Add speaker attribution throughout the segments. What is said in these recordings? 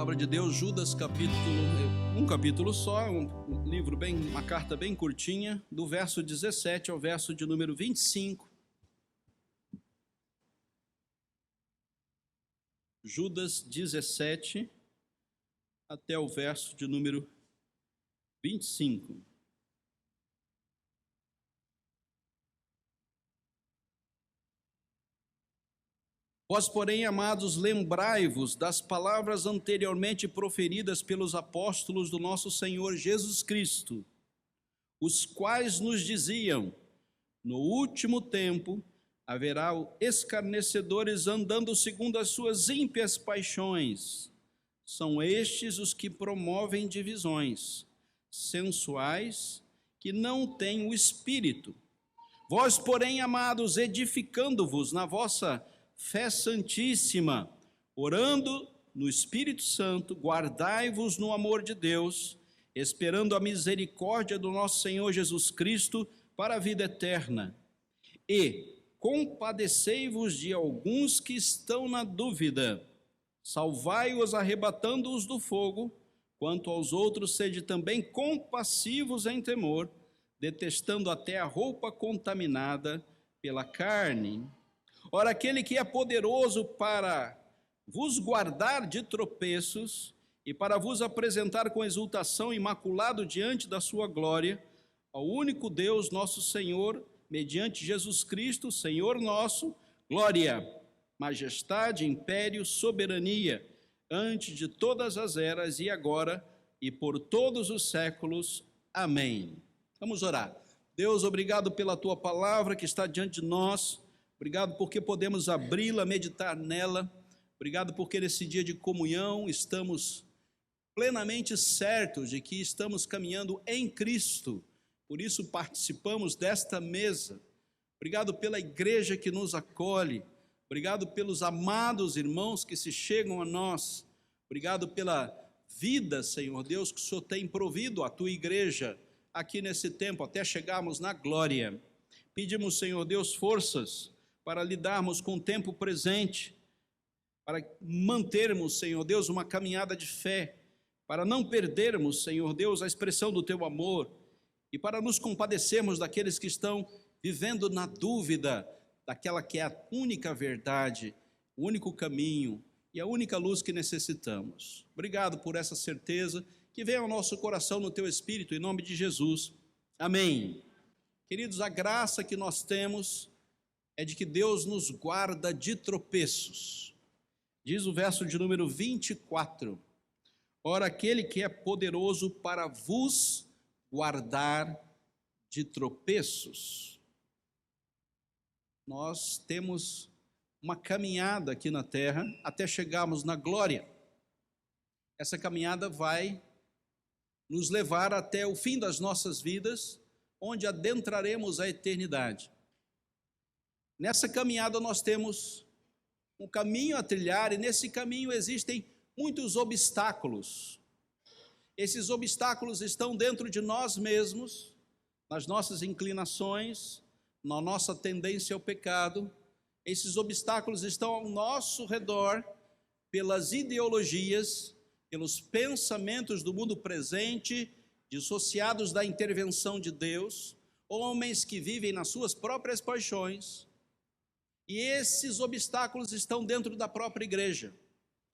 Speaker 1: Palavra de Deus, Judas, um capítulo só, um livro uma carta bem curtinha, do verso 17 ao verso de número 25. Judas 17 até o verso de número 25. Vós, porém, amados, lembrai-vos das palavras anteriormente proferidas pelos apóstolos do nosso Senhor Jesus Cristo, os quais nos diziam: no último tempo haverá escarnecedores andando segundo as suas ímpias paixões. São estes os que promovem divisões, sensuais, que não têm o Espírito. Vós, porém, amados, edificando-vos na vossa fé santíssima, orando no Espírito Santo, guardai-vos no amor de Deus, esperando a misericórdia do nosso Senhor Jesus Cristo para a vida eterna. E compadecei-vos de alguns que estão na dúvida, salvai-os arrebatando-os do fogo. Quanto aos outros, sede também compassivos em temor, detestando até a roupa contaminada pela carne. Ora, aquele que é poderoso para vos guardar de tropeços e para vos apresentar com exultação imaculado diante da sua glória, ao único Deus, nosso Senhor, mediante Jesus Cristo, Senhor nosso, glória, majestade, império, soberania, antes de todas as eras e agora e por todos os séculos. Amém. Vamos orar. Deus, obrigado pela tua palavra que está diante de nós. Obrigado porque podemos abri-la, meditar nela. Obrigado porque nesse dia de comunhão estamos plenamente certos de que estamos caminhando em Cristo. Por isso participamos desta mesa. Obrigado pela igreja que nos acolhe. Obrigado pelos amados irmãos que se chegam a nós. Obrigado pela vida, Senhor Deus, que o Senhor tem provido à tua igreja aqui nesse tempo, até chegarmos na glória. Pedimos, Senhor Deus, forças para lidarmos com o tempo presente, para mantermos, Senhor Deus, uma caminhada de fé, para não perdermos, Senhor Deus, a expressão do teu amor, e para nos compadecermos daqueles que estão vivendo na dúvida daquela que é a única verdade, o único caminho e a única luz que necessitamos. Obrigado por essa certeza, que venha ao nosso coração no teu Espírito, em nome de Jesus. Amém. Queridos, a graça que nós temos é de que Deus nos guarda de tropeços. Diz o verso de número 24: ora, aquele que é poderoso para vos guardar de tropeços. Nós temos uma caminhada aqui na terra até chegarmos na glória. Essa caminhada vai nos levar até o fim das nossas vidas, onde adentraremos a eternidade. Nessa caminhada nós temos um caminho a trilhar, e nesse caminho existem muitos obstáculos. Esses obstáculos estão dentro de nós mesmos, nas nossas inclinações, na nossa tendência ao pecado. Esses obstáculos estão ao nosso redor, pelas ideologias, pelos pensamentos do mundo presente, dissociados da intervenção de Deus, homens que vivem nas suas próprias paixões. E esses obstáculos estão dentro da própria igreja,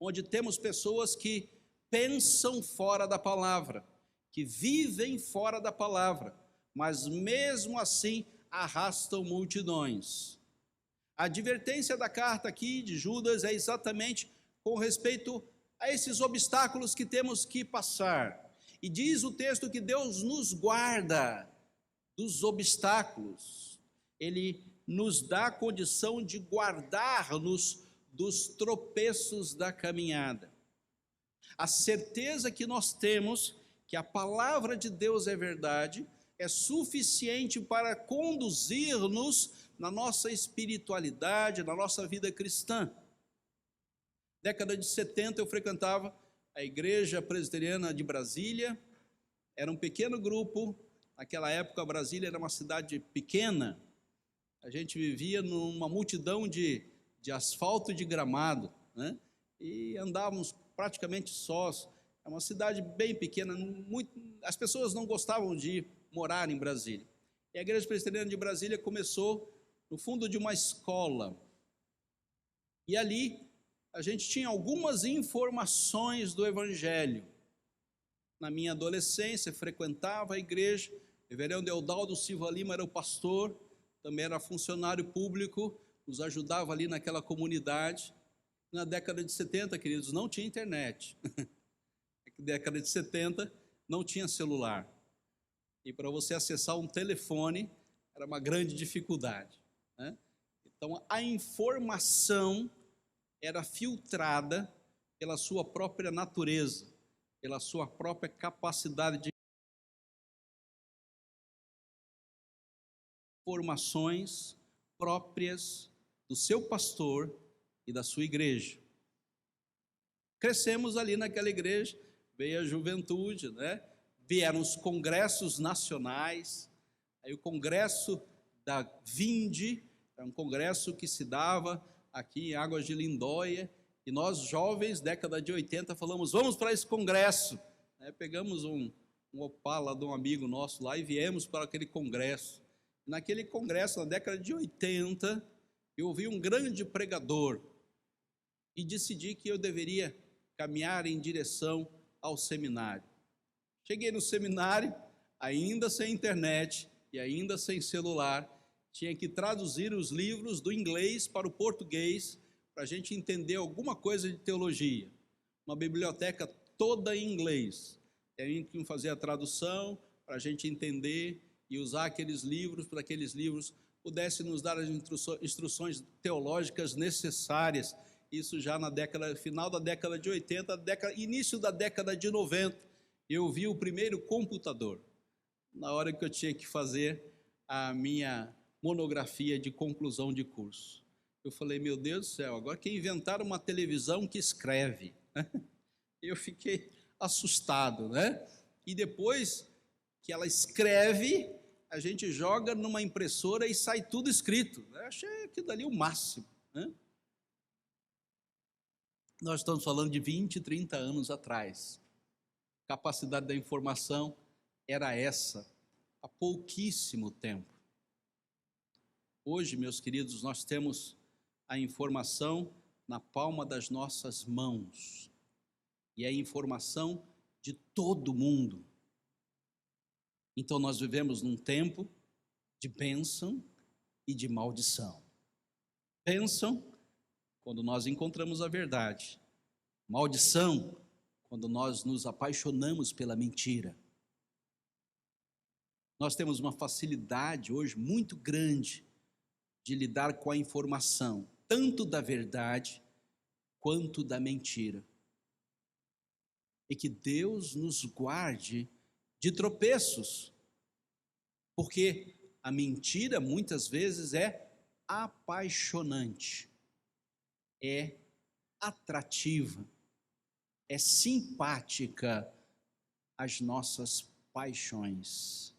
Speaker 1: onde temos pessoas que pensam fora da palavra, que vivem fora da palavra, mas mesmo assim arrastam multidões. A advertência da carta aqui de Judas é exatamente com respeito a esses obstáculos que temos que passar. E diz o texto que Deus nos guarda dos obstáculos. Ele nos dá a condição de guardar-nos dos tropeços da caminhada. A certeza que nós temos que a palavra de Deus é verdade é suficiente para conduzir-nos na nossa espiritualidade, na nossa vida cristã. Década de 70 eu frequentava a igreja presbiteriana de Brasília. Era um pequeno grupo. Naquela época Brasília era uma cidade pequena. A gente vivia numa multidão de asfalto e de gramado, né? E andávamos praticamente sós. É uma cidade bem pequena, as pessoas não gostavam de morar em Brasília. E a Igreja Presbiteriana de Brasília começou no fundo de uma escola. E ali a gente tinha algumas informações do Evangelho. Na minha adolescência, frequentava a igreja, o reverendo Eudaldo Silva Lima era o pastor, também era funcionário público, nos ajudava ali naquela comunidade. Na década de 70, queridos, não tinha internet. Na década de 70, não tinha celular. E para você acessar um telefone, era uma grande dificuldade, né? Então, a informação era filtrada pela sua própria natureza, pela sua própria capacidade de informações próprias do seu pastor e da sua igreja. Crescemos ali naquela igreja, veio a juventude, né? Vieram os congressos nacionais, aí o congresso da Vinde, é um congresso que se dava aqui em Águas de Lindóia, e nós jovens, década de 80, falamos, vamos para esse congresso. Pegamos um Opala de um amigo nosso lá e viemos para aquele congresso. Naquele congresso, na década de 80, eu ouvi um grande pregador e decidi que eu deveria caminhar em direção ao seminário. Cheguei no seminário, ainda sem internet e ainda sem celular, tinha que traduzir os livros do inglês para o português para a gente entender alguma coisa de teologia. Uma biblioteca toda em inglês. A gente tinha que fazer a tradução para a gente entender e usar aqueles livros, para que aqueles livros pudessem nos dar as instruções teológicas necessárias. Isso já na final da década de 80, início da década de 90, eu vi o primeiro computador, na hora que eu tinha que fazer a minha monografia de conclusão de curso. Eu falei, meu Deus do céu, agora que inventaram uma televisão que escreve. Eu fiquei assustado, né? E depois que ela escreve, a gente joga numa impressora e sai tudo escrito. Eu achei aquilo ali o máximo, né? Nós estamos falando de 20, 30 anos atrás. A capacidade da informação era essa, há pouquíssimo tempo. Hoje, meus queridos, nós temos a informação na palma das nossas mãos. E é a informação de todo mundo. Então, nós vivemos num tempo de bênção e de maldição. Bênção, quando nós encontramos a verdade. Maldição, quando nós nos apaixonamos pela mentira. Nós temos uma facilidade hoje muito grande de lidar com a informação, tanto da verdade quanto da mentira. E que Deus nos guarde de tropeços, porque a mentira muitas vezes é apaixonante, é atrativa, é simpática às nossas paixões.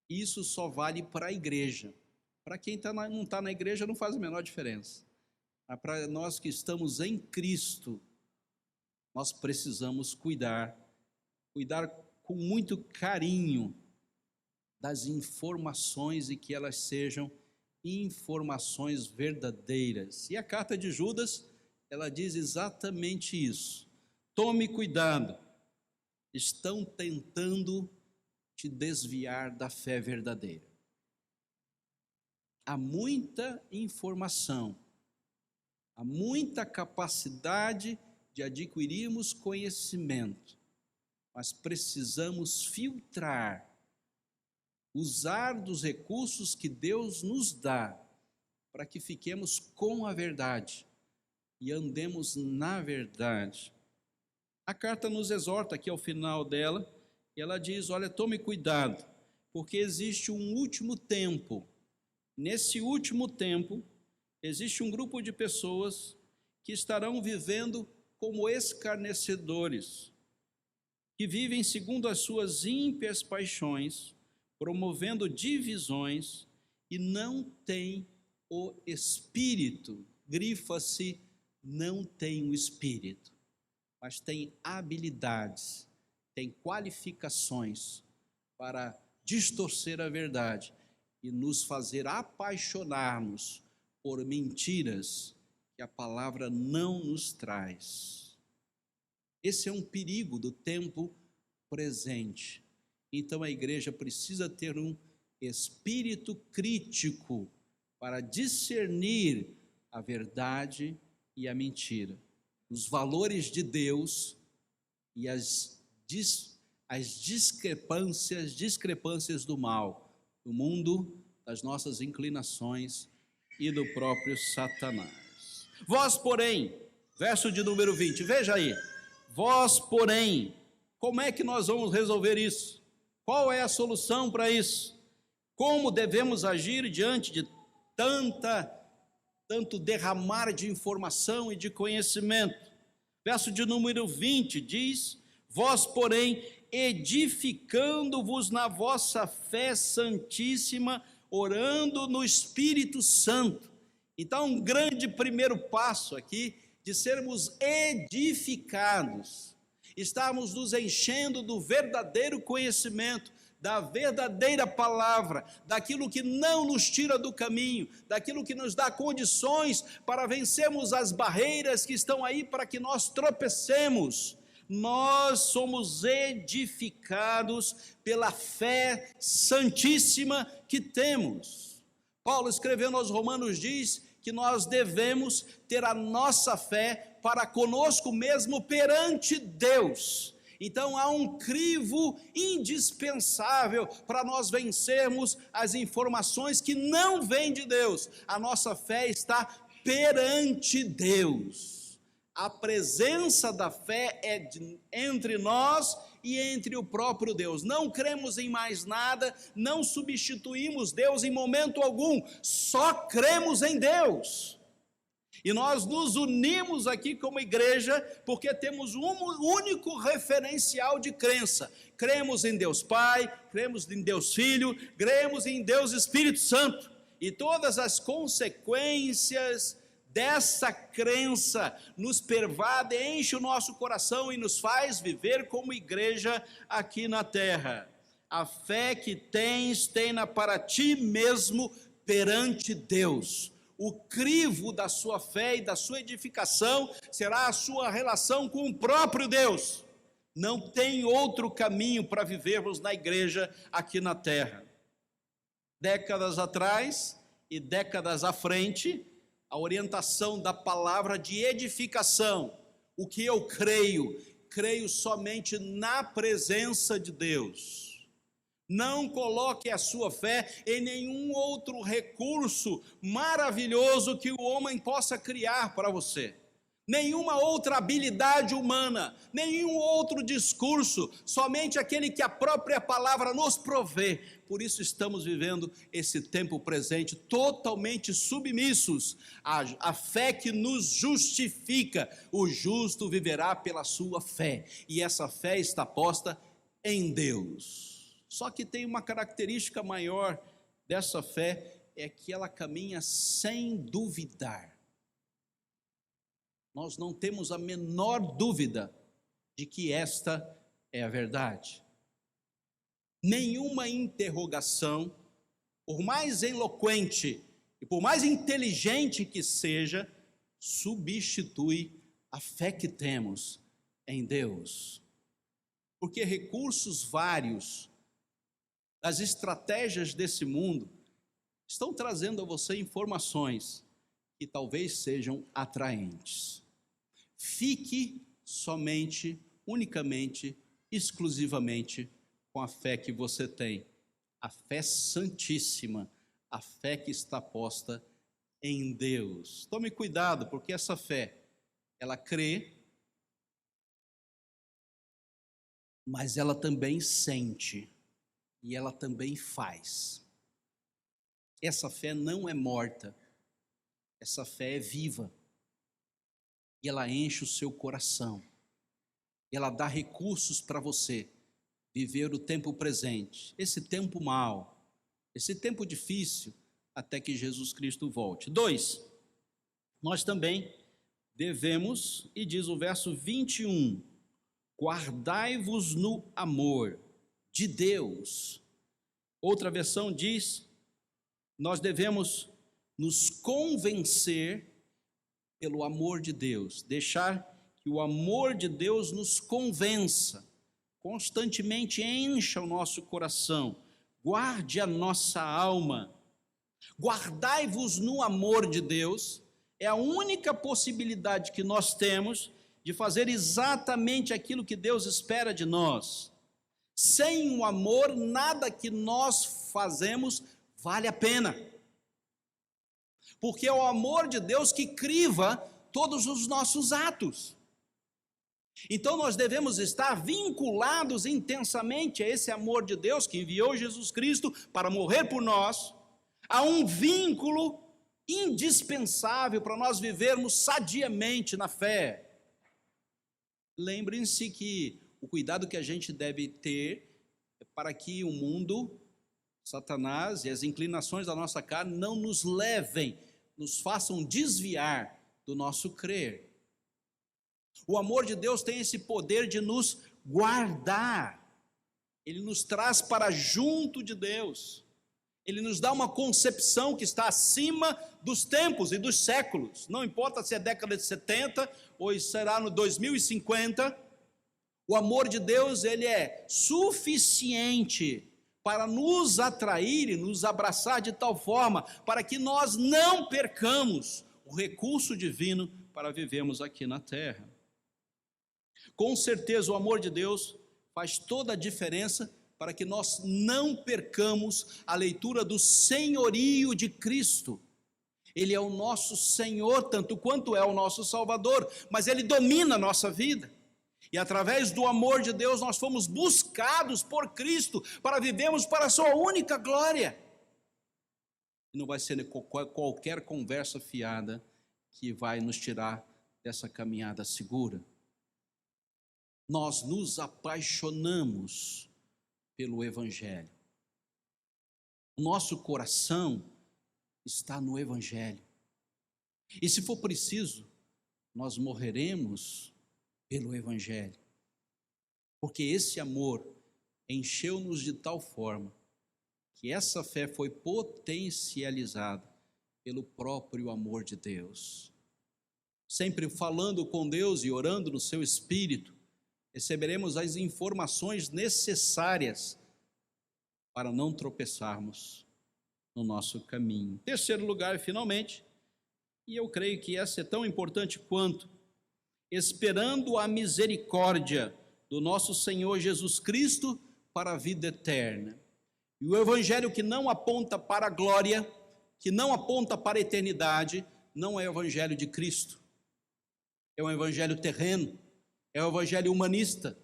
Speaker 1: Isso só vale para a igreja. Para quem não está na igreja não faz a menor diferença. Mas para nós que estamos em Cristo, nós precisamos cuidar com muito carinho das informações e que elas sejam informações verdadeiras. E a carta de Judas, ela diz exatamente isso. Tome cuidado, estão tentando te desviar da fé verdadeira. Há muita informação, há muita capacidade de adquirirmos conhecimento, mas precisamos filtrar, usar dos recursos que Deus nos dá, para que fiquemos com a verdade e andemos na verdade. A carta nos exorta aqui ao final dela, e ela diz, olha, tome cuidado, porque existe um último tempo. Nesse último tempo, existe um grupo de pessoas que estarão vivendo como escarnecedores, que vivem segundo as suas ímpias paixões, promovendo divisões e não têm o Espírito. Grifa-se, não tem o Espírito. mas tem habilidades, tem qualificações para distorcer a verdade e nos fazer apaixonar-nos por mentiras que a palavra não nos traz. Esse é um perigo do tempo presente. Então a igreja precisa ter um espírito crítico para discernir a verdade e a mentira, os valores de Deus e as discrepâncias do mal, do mundo, das nossas inclinações e do próprio Satanás. Vós, porém, verso de número 20, veja aí, vós, porém, como é que nós vamos resolver isso? Qual é a solução para isso? Como devemos agir diante de tanto derramar de informação e de conhecimento? Verso de número 20 diz: vós, porém, edificando-vos na vossa fé santíssima, orando no Espírito Santo. Então, um grande primeiro passo aqui, de sermos edificados, estarmos nos enchendo do verdadeiro conhecimento, da verdadeira palavra, daquilo que não nos tira do caminho, daquilo que nos dá condições para vencermos as barreiras que estão aí para que nós tropecemos. Nós somos edificados pela fé santíssima que temos. Paulo, escrevendo aos Romanos, diz que nós devemos ter a nossa fé para conosco mesmo perante Deus. Então há um crivo indispensável para nós vencermos as informações que não vêm de Deus. A nossa fé está perante Deus. A presença da fé é entre nós e entre o próprio Deus. Não cremos em mais nada, não substituímos Deus em momento algum, só cremos em Deus. E nós nos unimos aqui como igreja porque temos um único referencial de crença. Cremos em Deus Pai, cremos em Deus Filho, cremos em Deus Espírito Santo. E todas as consequências dessa crença nos pervade, enche o nosso coração e nos faz viver como igreja aqui na terra. A fé que tens, tenha para ti mesmo perante Deus. O crivo da sua fé e da sua edificação será a sua relação com o próprio Deus. Não tem outro caminho para vivermos na igreja aqui na terra. Décadas atrás e décadas à frente, a orientação da palavra de edificação, o que eu creio somente na presença de Deus. Não coloque a sua fé em nenhum outro recurso maravilhoso que o homem possa criar para você. Nenhuma outra habilidade humana, nenhum outro discurso, somente aquele que a própria palavra nos provê. Por isso estamos vivendo esse tempo presente totalmente submissos à fé que nos justifica. O justo viverá pela sua fé, e essa fé está posta em Deus. Só que tem uma característica maior dessa fé, é que ela caminha sem duvidar. Nós não temos a menor dúvida de que esta é a verdade. Nenhuma interrogação, por mais eloquente e por mais inteligente que seja, substitui a fé que temos em Deus. Porque recursos vários, as estratégias desse mundo, estão trazendo a você informações que talvez sejam atraentes. Fique somente, unicamente, exclusivamente com a fé que você tem, a fé santíssima, a fé que está posta em Deus. Tome cuidado, porque essa fé, ela crê, mas ela também sente, e ela também faz. Essa fé não é morta, essa fé é viva, e ela enche o seu coração, ela dá recursos para você viver o tempo presente, esse tempo mau, esse tempo difícil, até que Jesus Cristo volte. 2, nós também devemos, e diz o verso 21, guardai-vos no amor de Deus. Outra versão diz, nós devemos nos convencer pelo amor de Deus, deixar que o amor de Deus nos convença, constantemente encha o nosso coração, guarde a nossa alma. Guardai-vos no amor de Deus é a única possibilidade que nós temos de fazer exatamente aquilo que Deus espera de nós. Sem o amor, nada que nós fazemos vale a pena. Porque é o amor de Deus que criva todos os nossos atos. Então nós devemos estar vinculados intensamente a esse amor de Deus que enviou Jesus Cristo para morrer por nós, a um vínculo indispensável para nós vivermos sadiamente na fé. Lembrem-se que o cuidado que a gente deve ter é para que o mundo, Satanás e as inclinações da nossa carne não nos levem, nos façam desviar do nosso crer. O amor de Deus tem esse poder de nos guardar, ele nos traz para junto de Deus, ele nos dá uma concepção que está acima dos tempos e dos séculos, não importa se é década de 70 ou será no 2050, o amor de Deus ele é suficiente para nos atrair e nos abraçar de tal forma para que nós não percamos o recurso divino para vivermos aqui na terra. Com certeza o amor de Deus faz toda a diferença para que nós não percamos a leitura do senhorio de Cristo. Ele é o nosso Senhor, tanto quanto é o nosso Salvador, mas Ele domina a nossa vida. E através do amor de Deus nós fomos buscados por Cristo para vivermos para a sua única glória. E não vai ser qualquer conversa fiada que vai nos tirar dessa caminhada segura. Nós nos apaixonamos pelo Evangelho. O nosso coração está no Evangelho. E se for preciso, nós morreremos pelo Evangelho. Porque esse amor encheu-nos de tal forma que essa fé foi potencializada pelo próprio amor de Deus. Sempre falando com Deus e orando no seu Espírito, receberemos as informações necessárias para não tropeçarmos no nosso caminho. Em terceiro lugar, finalmente, e eu creio que essa é tão importante quanto, esperando a misericórdia do nosso Senhor Jesus Cristo para a vida eterna. E o Evangelho que não aponta para a glória, que não aponta para a eternidade, não é o Evangelho de Cristo. É um Evangelho terreno, é um Evangelho humanista,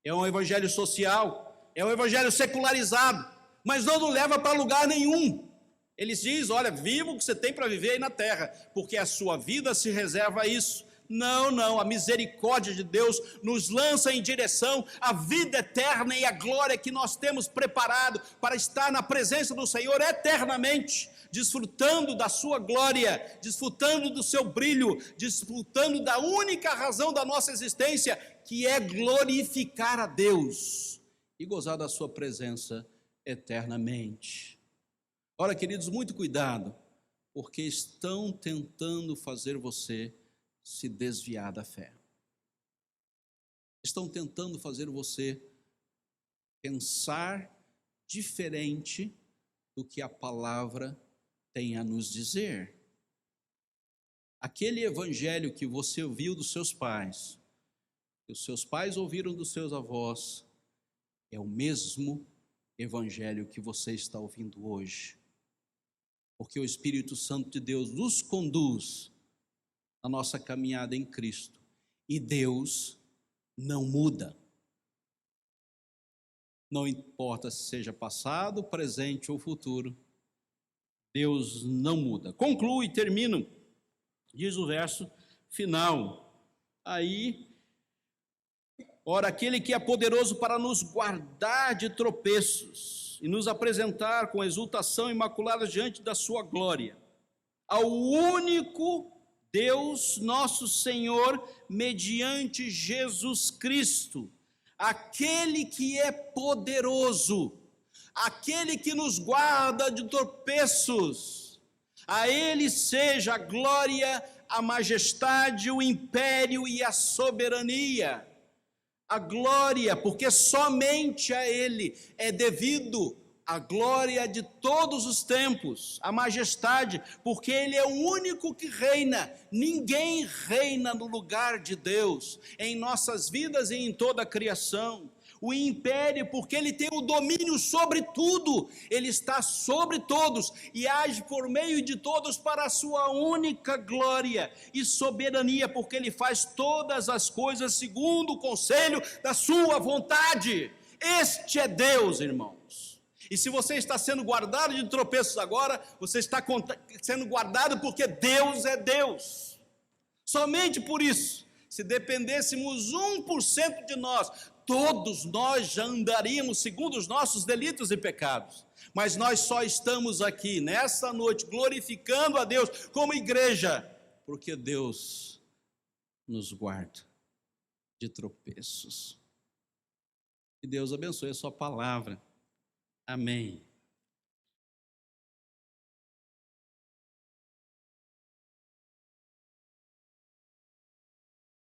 Speaker 1: é um Evangelho social, é um Evangelho secularizado, mas não nos leva para lugar nenhum. Ele diz, olha, viva o que você tem para viver aí na terra, porque a sua vida se reserva a isso. Não, a misericórdia de Deus nos lança em direção à vida eterna e à glória que nós temos preparado para estar na presença do Senhor eternamente, desfrutando da sua glória, desfrutando do seu brilho, desfrutando da única razão da nossa existência, que é glorificar a Deus e gozar da sua presença eternamente. Ora, queridos, muito cuidado, porque estão tentando fazer você se desviar da fé. Estão tentando fazer você pensar diferente do que a palavra tem a nos dizer. Aquele evangelho que você ouviu dos seus pais, que os seus pais ouviram dos seus avós, é o mesmo evangelho que você está ouvindo hoje. Porque o Espírito Santo de Deus nos conduz na nossa caminhada em Cristo. E Deus não muda. Não importa se seja passado, presente ou futuro, Deus não muda. Concluo e termino, diz o verso final. Aí, ora, aquele que é poderoso para nos guardar de tropeços e nos apresentar com exultação imaculada diante da sua glória, ao único Deus nosso Senhor, mediante Jesus Cristo, aquele que é poderoso, aquele que nos guarda de tropeços. A Ele seja a glória, a majestade, o império e a soberania. A glória, porque somente a Ele é devido a glória de todos os tempos, a majestade, porque Ele é o único que reina, ninguém reina no lugar de Deus, em nossas vidas e em toda a criação. O império, porque Ele tem o domínio sobre tudo, Ele está sobre todos e age por meio de todos para a sua única glória e soberania, porque Ele faz todas as coisas segundo o conselho da sua vontade. Este é Deus, irmãos. E se você está sendo guardado de tropeços agora, você está sendo guardado porque Deus é Deus. Somente por isso, se dependêssemos 1% de nós, todos nós já andaríamos segundo os nossos delitos e pecados. Mas nós só estamos aqui nessa noite glorificando a Deus como igreja, porque Deus nos guarda de tropeços. Que Deus abençoe a sua palavra. Amém.